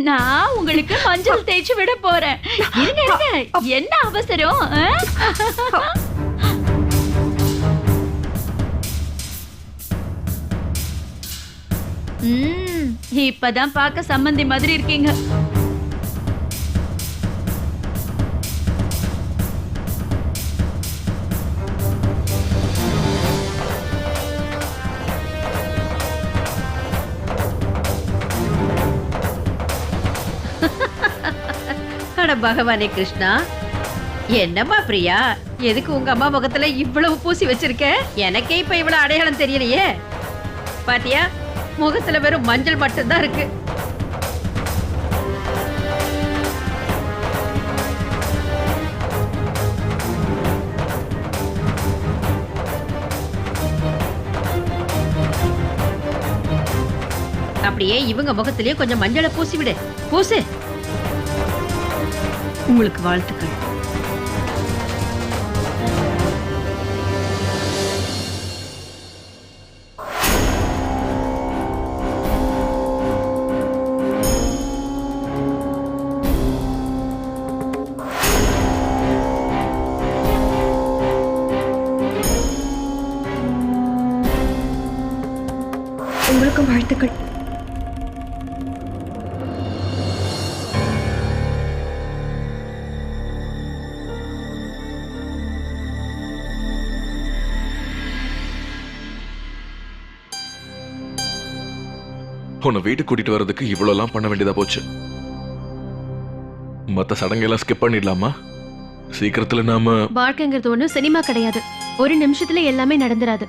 நான் உங்களுக்கு மஞ்சள் தேய்ச்சி விட போறேன். இருங்க இருங்க, என்ன அவசரம்? இப்பதான் பார்க்க சம்பந்தி மாதிரி இருக்கீங்க. அட பகவானே கிருஷ்ணா, என்னம்மா பிரியா, எதுக்கு உங்க அம்மா முகத்துல இவ்வளவு பூசி வச்சிருக்க? எனக்கே இப்ப இவ்வளவு அடையாளம் தெரியலையே. பாத்தியா, முகத்துல வெறும் மஞ்சள் மட்டும்தான் இருக்கு. அப்படியே இவங்க முகத்திலேயே கொஞ்சம் மஞ்சளை பூசி விடு. பூசு. உங்களுக்கு வாழ்த்துக்கள். உங்களுக்கும் வாழ்த்துக்கள். உன்னை வீட்டுக்கு கூட்டிட்டு வர்றதுக்கு இவ்வளவு பண்ண வேண்டியதா போச்சு. மத்த சடங்கெல்லாம் ஸ்கிப் பண்ணிடலாமா? சீக்கிரத்துல நாம வாழ்க்கைங்கிறது ஒண்ணு சினிமா கிடையாது. ஒரு நிமிஷத்துல எல்லாமே நடந்துராது.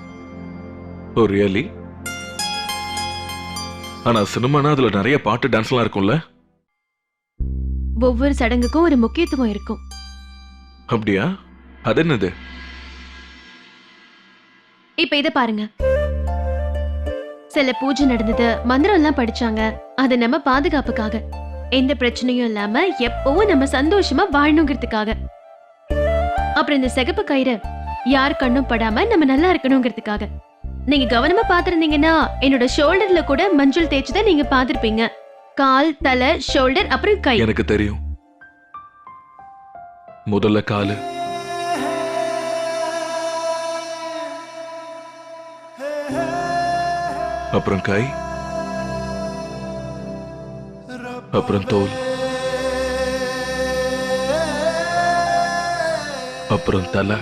ஓ ரியலி? ஆனா சினிமானா அதுல நிறைய பாட்டு டான்ஸ் எல்லாம் இருக்கும்ல? ஒவ்வொரு சடங்குக்கும் ஒரு முக்கியத்துவம் இருக்கும். அப்படியா? அது என்னது? இப்ப இத பாருங்க. சில பூஜை நடந்தது, மந்திரம் எல்லாம் படிச்சாங்க. அது நம்ம பாதுகாப்புக்காக, எந்த பிரச்சனையும் இல்லாம எப்பவும் நம்ம சந்தோஷமா வாழணுங்கிறதுக்காக. அப்புறம் இந்த சிகப்பு கயிறு யார் கண்ணும் படாம நம்ம நல்லா இருக்கணுங்கிறதுக்காக. நீங்க கவனமா பாத்திருந்தீங்கன்னா என்னோட ஷோல்டர்ல கூட மஞ்சள் தேய்ச்சத நீங்க பாத்திருப்பீங்க. கால், தலை, ஷோல்டர், அப்புறம் கை. எனக்கு தெரியும். முதல்ல காலு, அப்புறம் கை, அப்புறம் தோல், அப்புறம் தலை,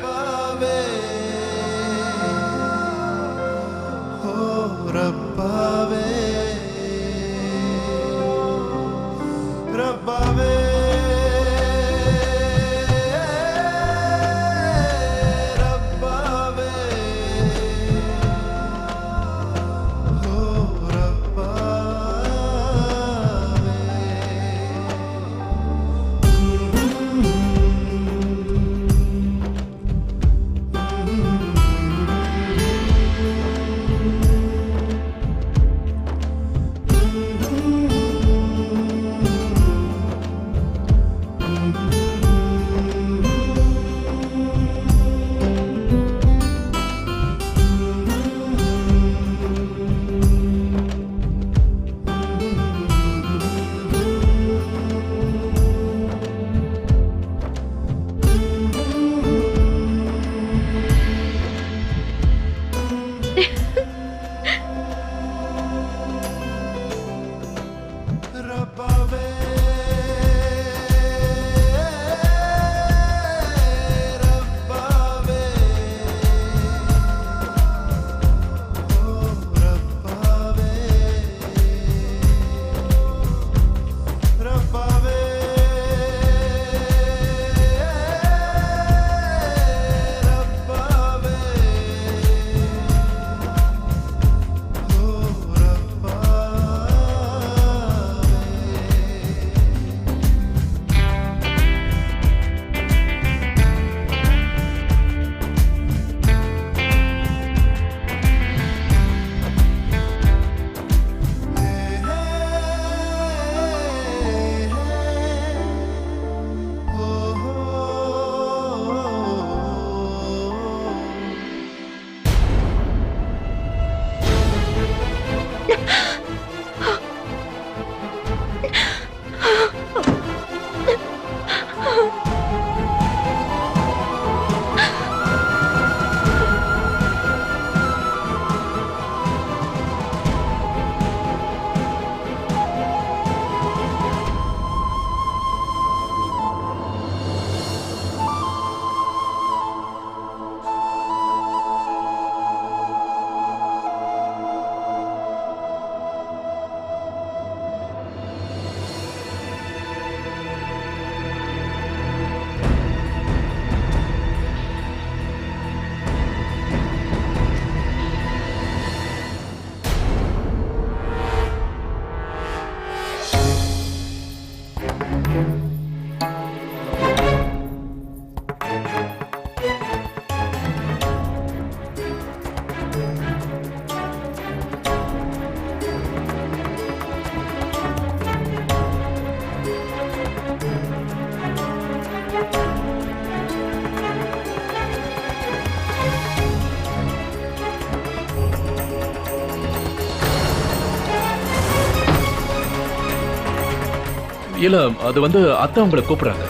இல்ல அது வந்து அத்தை உங்களை கூப்பிடுறாங்க.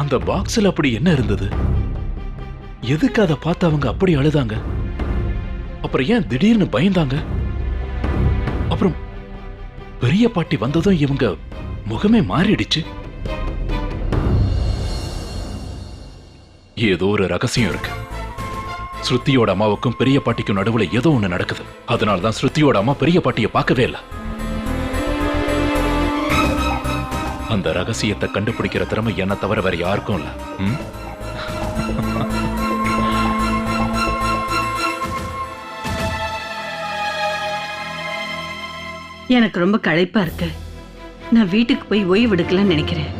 அந்த பாக்ஸ்ல அப்படி என்ன இருந்தது? எதுக்கு அதை பார்த்து அவங்க அப்படி அழுதாங்க? அப்புறம் ஏன் திடீர்னு பயந்தாங்க? அப்புறம் பெரிய பாட்டி வந்ததும் இவங்க முகமே மாறிடுச்சு. ஏதோ ஒரு ரகசியம் இருக்கு. ஸ்ருதியோட அம்மாவுக்கும் பெரிய பாட்டிக்கும் நடுவுல ஏதோ ஒண்ணு நடக்குது. அதனாலதான் ஸ்ருதியோட அம்மா பெரிய பாட்டியை பார்க்கவே இல்லை. அந்த ரகசியத்தை கண்டுபிடிக்கிற திறமை என்ன தவிர வேற யாருக்கும் இல்ல. எனக்கு ரொம்ப களைப்பா இருக்கு. நான் வீட்டுக்கு போய் ஓய்வு எடுக்கலாம்னு நினைக்கிறேன்.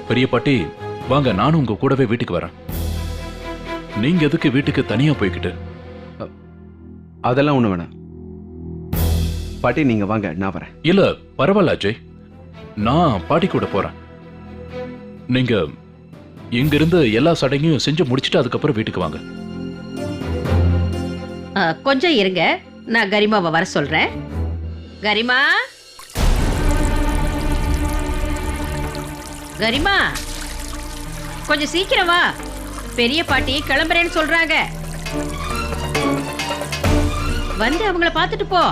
பெரிய பாட்டி வாங்க, நானும் உங்க கூடவே வீட்டுக்கு வரேன். நீங்க எதுக்கு வீட்டுக்கு தனியா போய்கிட்டு? அதெல்லாம் ஒண்ணு வேணாம் பாட்டி, நீங்க வாங்க, நான் வரேன். இல்ல பரவாயில்ல அஜய், நான் பாட்டி கூட போறேன். நீங்க இங்க இருந்து எல்லா சடங்கையும் செஞ்சு முடிச்சிட்டு அதுக்கப்புறம் வீட்டுக்கு வாங்க. கொஞ்சம் இருங்க, நான் கரிமாவை வர சொல்றேன். கரிமா, கரிமா, கொஞ்சம் சீக்கிரம் வா. பெரிய பாட்டி கிளம்புறேன்னு சொல்றாங்க. வந்து அவங்கள பார்த்துட்டு போ.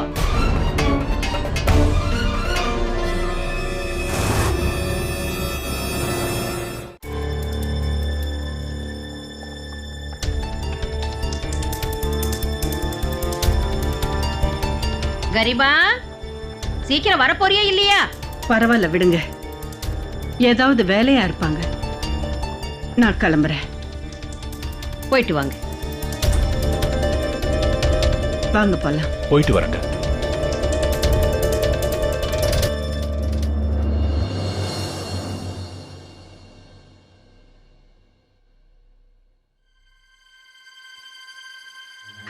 கரிமா, சீக்கிரம் வரப்போறியா இல்லையா? பரவாயில்ல விடுங்க, ஏதாவது வேலையா இருப்பாங்க. நான் கிளம்புறேன். போயிட்டு வாங்க. வாங்க போலாம். போயிட்டு வரேங்க.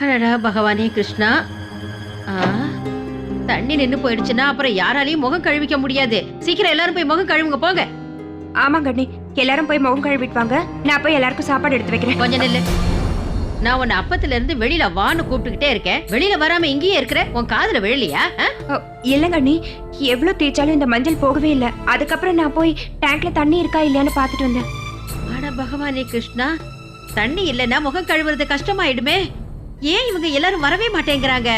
அடடா பகவானே கிருஷ்ணா. தண்ணி நின்னு போயிடுச்சுன்னா அப்புறம் யாராலையும் முகம் கழுவிக்க முடியாது. சீக்கிரம் எல்லாரும் போய் முகம் கழுவுங்க போங்க. ஆமா கண்ணி, எல்லாரும் போய் முகம் கழுவிட்டு வாங்க. நான் போய் எல்லாருக்கும் சாப்பாடு எடுத்து வைக்கிறேன். கொஞ்சம் நில்லு. நான் உன்னை அப்பத்துல இருந்து வெளியில வான்னு கூப்பிட்டுக்கிட்டே இருக்கேன். வெளியில வராம இங்கேயே இருக்கிற. உன் காதுல விழலையா? இல்ல கண்ணி, எவ்வளவு தேய்ச்சாலும் இந்த மஞ்சள் போகவே இல்ல. அதுக்கப்புறம் நான் போய் டேங்க்ல தண்ணி இருக்கா இல்லையான்னு பாத்துட்டு வந்தேன். அட பகவானே கிருஷ்ணா, தண்ணி இல்லைன்னா முகம் கழுவுறது கஷ்டமாயிடுமே. ஏன் இவங்க எல்லாரும் வரவே மாட்டேங்கிறாங்க?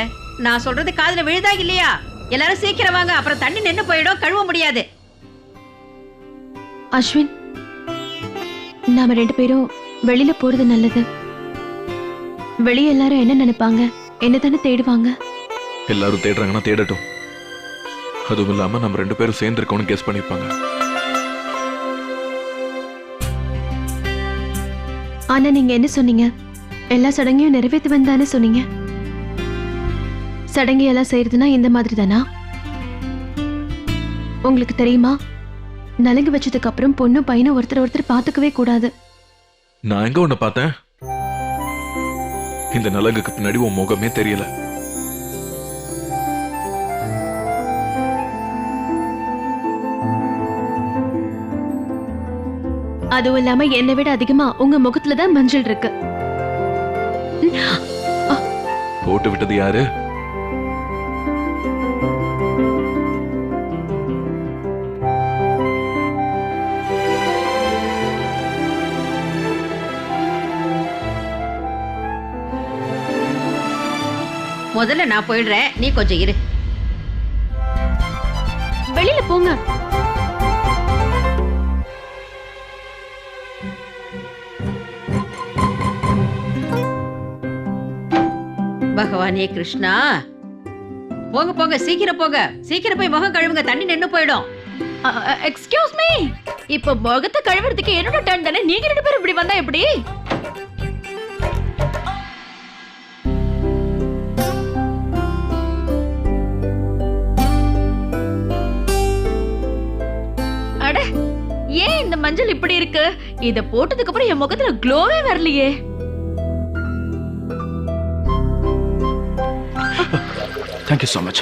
நான் சொல்றது காதுல விழுதா இல்லையா? எல்லாரும் சீக்கிரம் வாங்க, அப்புறம் தண்ணி நின்னு போயிடும், கழுவ முடியாது. அஸ்வின், நாம 2 பேரும் வெளியில போறது நல்லது. வெளியே எல்லாரும் என்ன நினைப்பாங்க? என்ன தானே தேடுவாங்க. எல்லாரும் தேடுறாங்கன்னா தேடட்டும். அதுவும் இல்லாம நம்ம 2 பேரும் சேர்ந்து இருக்கோம்னு கெஸ் பண்ணிருப்பாங்க. ஆனா நீங்க என்ன சொன்னீங்க? எல்லா சடங்கையும் நிறைவேற்றி வந்தானே சொன்னீங்க. சடங்கு எல்லாம் செய்யறதுன்னா இந்த மாதிரி தானா? உங்களுக்கு தெரியுமா, நலங்கு வச்சதுக்கு அப்புறம் பொண்ணும் பையனும் ஒருத்தர் பாத்துக்கவே கூடாது. நான் எங்க உன்னை பார்த்தேன்? இந்த நலங்குக்கு பின்னாடி உன் முகமே தெரியல. அதுவும் இல்லாம என்னை விட அதிகமா உங்க முகத்துலதான் மஞ்சள் இருக்கு. போட்டு விட்டது யாரு? முதல்ல நான் போயிடுறேன், நீ கொஞ்சம் இரு. வெளியில போங்க. பகவானே கிருஷ்ணா, போங்க போங்க, சீக்கிரம் போங்க. சீக்கிரம் போய் முகம் கழுவுங்க, தண்ணி நின்னு போயிடும். எக்ஸ்கியூஸ் மீ, இப்ப முகத்தை கழுவுறதுக்கு என்னோட டர்ன் தானே. நீங்க 2 பேரும் இப்படி வந்தா எப்படி? அட, ஏன் இந்த மஞ்சள் இப்படி இருக்கு? இத போட்டதுக்கு அப்புறம் என் முகத்துல க்ளோவே வரலையே. Thank you so much.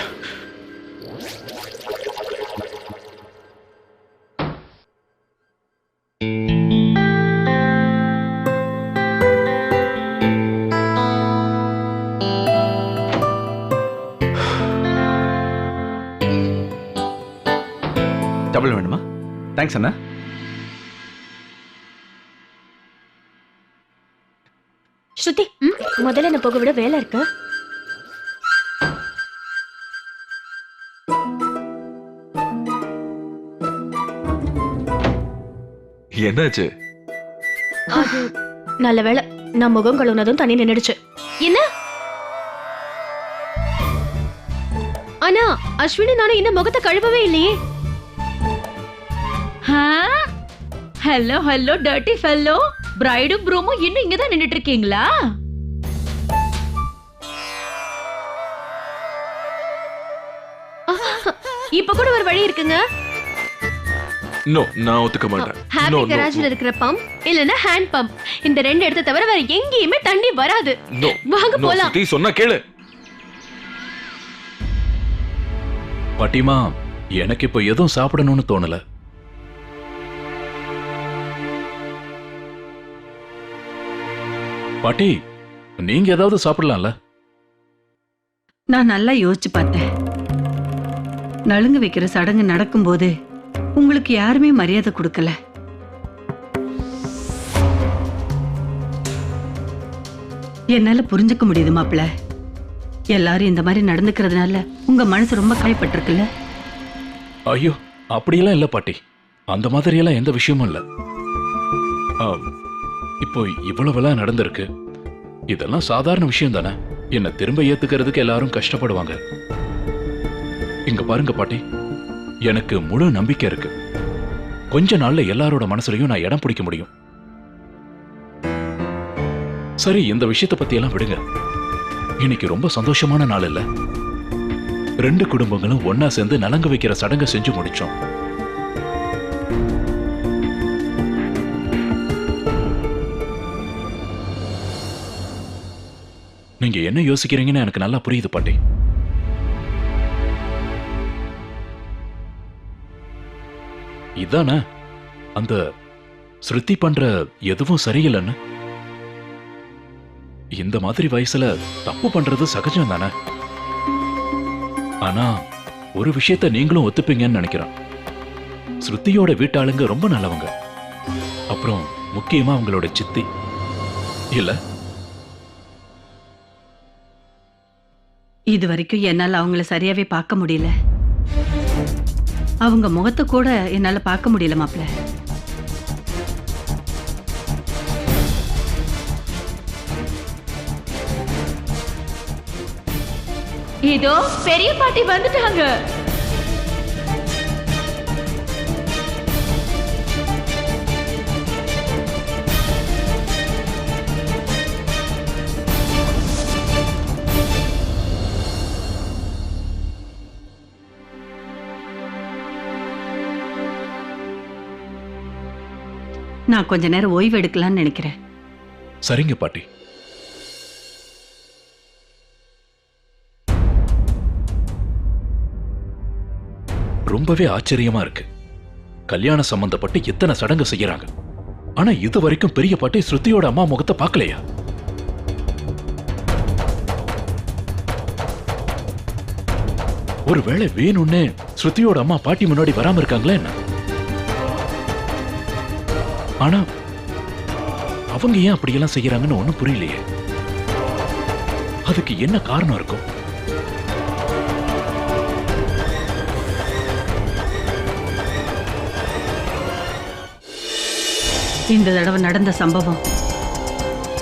தேங்க்ஸ் அண்ணா. ஸ்ருதி முதல்ல என்ன போக விட வேலை இருக்கு. என்னாச்சு? அது நல்ல வேலை, நான் முகம் கழுவுனதும் தண்ணி நின்னுடுச்சு. என்ன? ஆனா அஸ்வினி நானும் இன்னும் முகத்தை கழுவவே இல்லையே. ஹலோ ஹலோ டர்ட்டி ஃபெல்லோ, பிரைடும் ப்ரூமும் இன்னும் இங்க தான் நின்னுட்டு இருக்கீங்களா? இப்ப கூட ஒரு வழி இருக்குங்க. நோ, நான் ஒத்துக்க மாட்டேன். ஹாப்பி கராஜ்ல இருக்கிற பம்ப் இல்லனா ஹேண்ட் பம்ப், இந்த ரெண்டு இடத்தை தவிர வேற எங்கேயுமே தண்ணி வராது. நோ, வாங்க நோ, போலாம். சுத்தி சொன்னா கேளு. பாட்டிமா, எனக்கு இப்ப எதுவும் சாப்பிடணும்னு தோணல. பாட்டி, நீங்க ஏதாவது சாப்பிடலாம்ல? நான் நல்லா யோசிச்சு பார்த்தேன். நலுங்கு வைக்கிற சடங்கு நடக்கும்போது உங்களுக்கு யாருமே மரியாதை கொடுக்கல. என்னால புரிஞ்சுக்க முடியுது மாப்பிள்ள. எல்லாரும் இந்த மாதிரி நடந்துக்கிறதுனால உங்க மனசு ரொம்ப காயப்பட்டிருக்குல்ல. ஐயோ, அப்படியெல்லாம் இல்ல பாட்டி. அந்த மாதிரியெல்லாம் எந்த விஷயமும் இல்ல. இப்போ இவ்வளவெல்லாம் நடந்திருக்கு. இதெல்லாம் சாதாரண விஷயம் தானே. என்ன திரும்ப ஏத்துக்கிறதுக்கு எல்லாரும் கஷ்டப்படுவாங்க. இங்க பாருங்க பாட்டி, எனக்கு முழு நம்பிக்கை இருக்கு. கொஞ்ச நாள்ல எல்லாரோட மனசுலயும் நான் இடம் பிடிக்க முடியும். சரி, இந்த விஷயத்தை பத்தி எல்லாம் விடுங்க. இன்னைக்கு ரொம்ப சந்தோஷமான நாள் இல்ல? ரெண்டு குடும்பங்களும் ஒன்னா சேர்ந்து நலங்கு வைக்கிற சடங்கை செஞ்சு முடிச்சோம். நீங்க என்ன யோசிக்கிறீங்கன்னு எனக்கு நல்லா புரியுது பாட்டி. இதானே அந்த ஸ்ருதி பண்ற எதுவும் சரியில்லைன்னு. இந்த மாதிரி வயசுல தப்பு பண்றது சகஜம் தானே. ஆனா ஒரு விஷயத்த நீங்களும் ஒத்துப்பீங்கன்னு நினைக்கிறேன். ஸ்ருதியோட வீட்டாளுங்க ரொம்ப நல்லவங்க. அப்புறம் முக்கியமா அவங்களோட சித்தி இல்ல. இது வரைக்கும் என்னால அவங்கள சரியாவே பார்க்க முடியல. அவங்க முகத்தை கூட என்னால பார்க்க முடியல மாப்பிள்ள. இதோ பெரிய பாட்டி வந்துட்டாங்க. நான் கொஞ்ச நேரம் ஓய்வு எடுக்கலாம்னு நினைக்கிறேன். சரிங்க பாட்டி. ரொம்பவே ஆச்சரியமா இருக்கு. கல்யாண சம்பந்தப்பட்டு எத்தனை சடங்கு செய்யறாங்க. ஆனா இது வரைக்கும் பெரிய பாட்டி ஸ்ருதியோட அம்மா முகத்தை பார்க்கலையா? ஒருவேளை வேணும்னே ஸ்ருதியோட அம்மா பாட்டி முன்னாடி வராம இருக்காங்களா என்ன? ஆனா அவங்க ஏன் அப்படியெல்லாம் செய்யறாங்கன்னு ஒண்ணும் புரியலையே. அதுக்கு என்ன காரணம் இருக்கும்? இந்த தடவை நடந்த சம்பவம்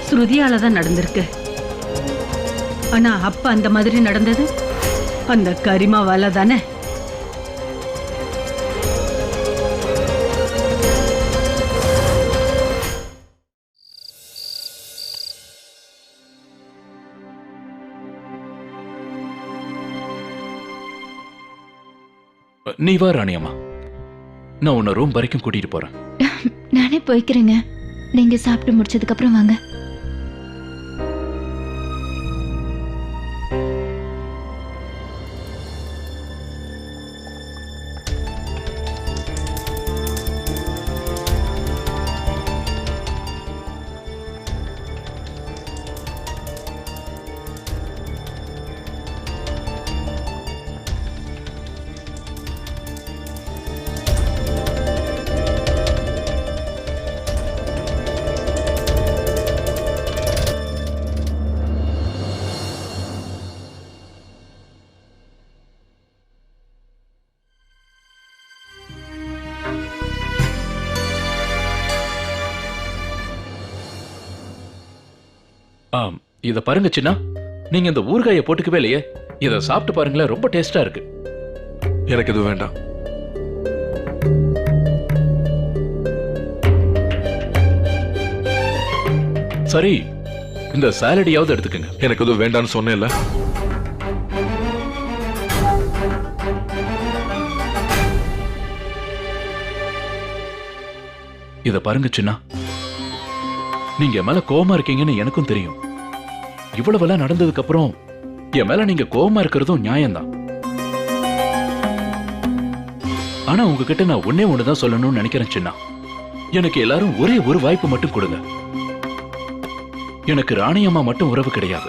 ஸ்ருதியால தான் நடந்திருக்கு. ஆனா அப்ப அந்த மாதிரி நடந்தது அந்த கரிமாவால தானே. நீ வா ராணியம்மா, நான் உன்னை ரூம் வரைக்கும் கூட்டிட்டு போறேன். நானே போய்க்கிறேங்க. நீங்க சாப்பிட்டு முடிச்சதுக்கு அப்புறம் வாங்க. ஆம், இத பாருங்க சின்னா, நீங்க இந்த ஊறுகாயை போட்டுக்கவே இல்லையே. இத சாப்பிட்டு பாருங்களேன், ரொம்ப டேஸ்டா இருக்கு. எனக்கு எதுவும் வேண்டாம். சரி, இந்த சாலடியாவது எடுத்துக்கங்க. எனக்கு எதுவும் வேண்டாம்னு சொன்னேன்ல. இத பாருங்க சின்னா, நீங்க என் மேல கோவமா இருக்கீங்கன்னு எனக்கும் தெரியும். இவ்வளவெல்லாம் நடந்ததுக்கு அப்புறம் என் மேல நீங்க கோவமா இருக்கிறதும் நியாயம்தான். ஆனா உங்ககிட்ட நான் ஒன்னே ஒண்ணுதான் சொல்லணும்னு நினைக்கிறேன் சின்னா. எனக்கு எல்லாரும் ஒரே ஒரு வாய்ப்பு மட்டும் கொடுங்க. எனக்கு ராணி அம்மா மட்டும் உறவு கிடையாது,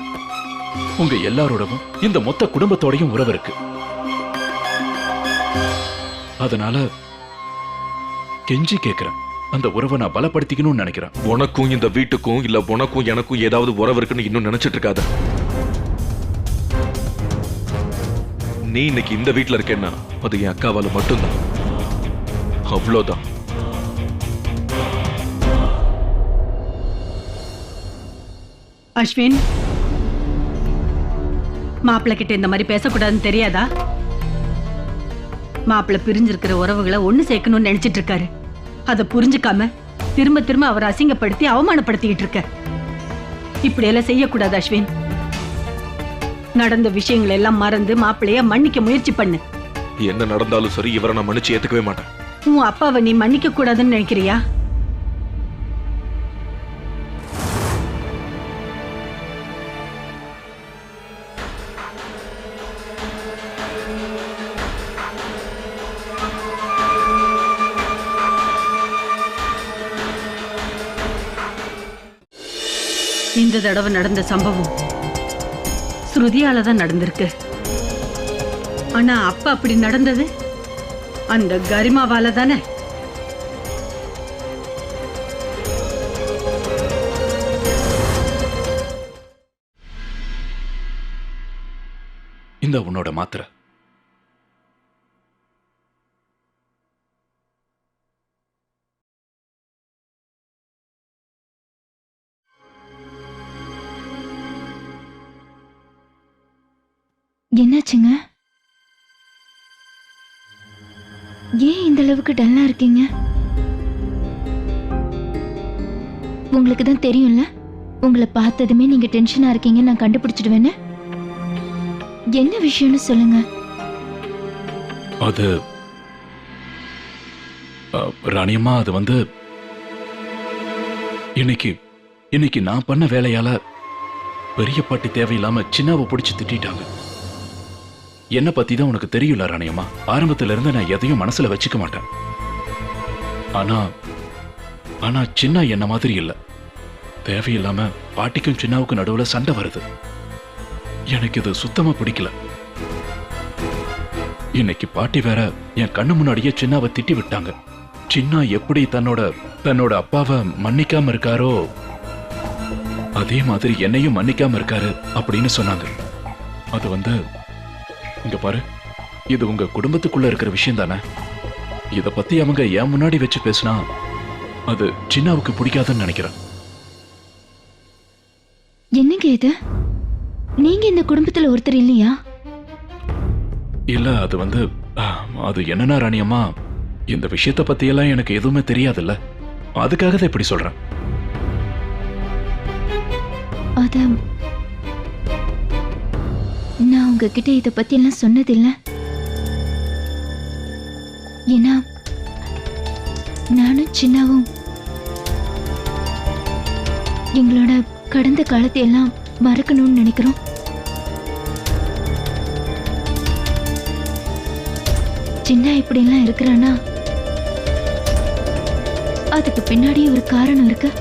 உங்க எல்லாரோடவும் இந்த மொத்த குடும்பத்தோடையும் உறவு இருக்கு. அதனால கெஞ்சி கேட்கிறேன், அந்த உறவை நான் பலப்படுத்திக்கணும்னு நினைக்கிறேன். உனக்கும் இந்த வீட்டுக்கும் இல்ல உனக்கும் எனக்கும் ஏதாவது உறவு இருக்குன்னு இன்னும் நினைச்சிட்டு இருக்காத. நீ இன்னைக்கு இந்த வீட்டுல இருக்கேன்னா அது என் அக்காவால மட்டும்தான். அவ்வளவுதான். அஸ்வின், மாப்பிள்ளை கிட்ட இந்த மாதிரி பேசக்கூடாதுன்னு தெரியாதா? மாப்பிள்ளை பிரிஞ்சிருக்கிற உறவுகளை ஒண்ணு சேர்க்கணும்னு நினைச்சிட்டு இருக்காரு. அதை புரிஞ்சுக்காம திரும்ப திரும்ப அவரை அசிங்கப்படுத்தி அவமானப்படுத்திக்கிட்டு இருக்க. இப்படியெல்லாம் செய்யக்கூடாது அஸ்வின். நடந்த விஷயங்கள் எல்லாம் மறந்து மாப்பிள்ளைய மன்னிக்க முயற்சி பண்ணு. என்ன நடந்தாலும் சரி, இவரை நான் மன்னிச்சு ஏத்துக்கவே மாட்டேன். உன் அப்பாவை நீ மன்னிக்க கூடாதுன்னு நினைக்கிறியா? இந்த தடவை நடந்த சம்பவம் ஸ்ருதியால தான் நடந்திருக்கு. ஆனா அப்ப அப்படி நடந்தது அந்த கரிமாவால தானே. இந்த உன்னோட மாத்திரை. என்னாச்சுங்க? ஏன் இந்த அளவுக்கு டல்லா இருக்கீங்க? உங்களுக்கு தான் தெரியும்ல, உங்களை பார்த்ததுமே நீங்க டென்ஷனா இருக்கீங்க நான் கண்டுபிடிச்சிடுவேன்னு. என்ன விஷயம்னு சொல்லுங்க. அது ராணியம்மா, அது வந்து இன்னைக்கு நான் பண்ண வேலையால பெரிய பாட்டி தேவையில்லாம சின்னாவை பிடிச்சு திட்டாங்க. என்ன பத்தி தான் உனக்கு தெரியல ராணியம்மா. ஆரம்பத்துல இருந்து நான் எதையும் மனசுல வச்சுக்க மாட்டேன். ஆனா சின்ன என்ன மாதிரி இல்ல. தேவையில்லாம பாட்டிக்கும் சின்னாவுக்கும் நடுவுல சண்டை வருது. எனக்கு இது சுத்தமா பிடிக்கல. இன்னைக்கு பாட்டி வேற என் கண்ணு முன்னாடியே சின்னாவை திட்டி விட்டாங்க. சின்னா எப்படி தன்னோட அப்பாவை மன்னிக்காம இருக்காரோ அதே மாதிரி என்னையும் மன்னிக்காம இருக்காரு அப்படின்னு சொன்னாங்க. அது வந்து இங்க பாரு, இது உங்க குடும்பத்துக்குள்ள இருக்கிற விஷயம் தானே. இத பத்தி அவங்க ஏன் முன்னாடி வச்சு பேசினா அது சின்னாவுக்கு பிடிக்காதுன்னு நினைக்கிறேன். என்னங்க இது? நீங்க இந்த குடும்பத்துல ஒருத்தர் இல்லையா? இல்ல, அது வந்து அது என்னன்னா ராணியம்மா, இந்த விஷயத்தை பத்தி எல்லாம் எனக்கு எதுவுமே தெரியாதுல்ல, அதுக்காக தான் இப்படி சொல்றேன். அத நான் உங்ககிட்ட இத பத்தி எல்லாம் சொன்னதில்ல. ஏன்னா நானும் சின்னாவும் எங்களோட கடந்த காலத்தை எல்லாம் மறக்கணும்னு நினைக்கிறோம். சின்ன இப்படி எல்லாம் இருக்கிறானா அதுக்கு பின்னாடி ஒரு காரணம் இருக்கு.